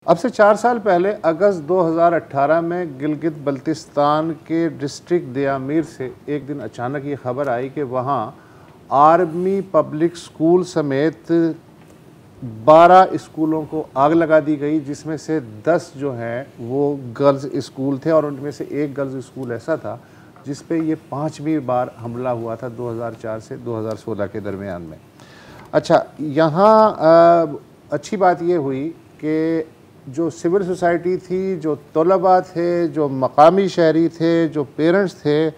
अब से 4 साल पहले अगस्त 2018 में गिलगित बल्तिस्तान के डिस्ट्रिक्ट दयामीर से एक दिन अचानक ये ख़बर आई कि वहाँ आर्मी पब्लिक स्कूल समेत 12 स्कूलों को आग लगा दी गई, जिसमें से 10 जो हैं वो गर्ल्स स्कूल थे और उनमें से एक गर्ल्स स्कूल ऐसा था जिस पे ये 5वीं बार हमला हुआ था 2004 से 2016 के दरमियान में। अच्छा, यहाँ अच्छी बात ये हुई कि जो सिविल सोसाइटी थी, जो तलबा थे, जो मकामी शहरी थे, जो पेरेंट्स थे,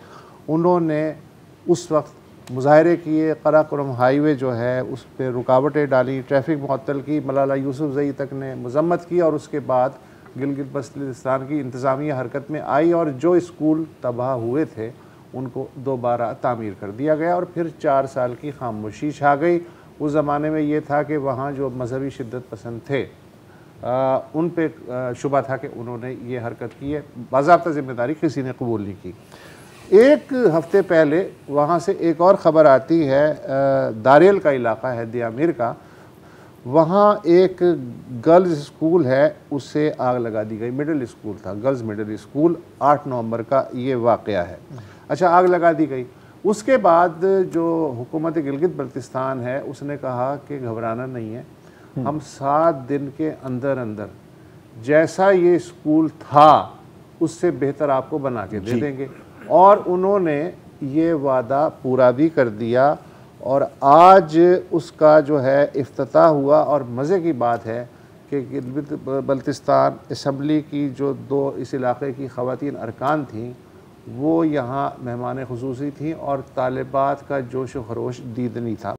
उन्होंने उस वक्त मुजाहरे किए। कराकोरम हाईवे जो है उस पर रुकावटें डाली, ट्रैफिक मुअत्तल की। मलाला यूसुफजई तक ने मजम्मत की और उसके बाद गिलगित बल्तिस्तान की इंतज़ामिया हरकत में आई और जो स्कूल तबाह हुए थे उनको दोबारा तामीर कर दिया गया और फिर 4 साल की खामोशी छा गई। उस ज़माने में ये था कि वहाँ जो मजहबी शिद्दत पसंद थे उन पे शुबा था कि उन्होंने ये हरकत की है। बाज़ाब्ता ज़िम्मेदारी किसी ने कबूल नहीं की। एक हफ़्ते पहले वहाँ से एक और ख़बर आती है, दारेल का इलाक़ा है दयामीर का, वहाँ एक गर्ल्स स्कूल है, उससे आग लगा दी गई। मिडिल स्कूल था, गर्ल्स मिडिल स्कूल। 8 नवंबर का ये वाक़या है। अच्छा, आग लगा दी गई। उसके बाद जो हुकूमत गिलगित बल्तिस्तान है उसने कहा कि घबराना नहीं है, हम 7 दिन के अंदर अंदर जैसा ये स्कूल था उससे बेहतर आपको बना के दे देंगे। और उन्होंने ये वादा पूरा भी कर दिया और आज उसका जो है इफ्तिताह हुआ। और मज़े की बात है कि गिलगित बल्तिस्तान असम्बली की जो 2 इस इलाक़े की ख़वातीन अरकान थीं वो यहाँ मेहमान ख़ुसूसी थीं और तालिबात का जोश व खरोश दीदनी था।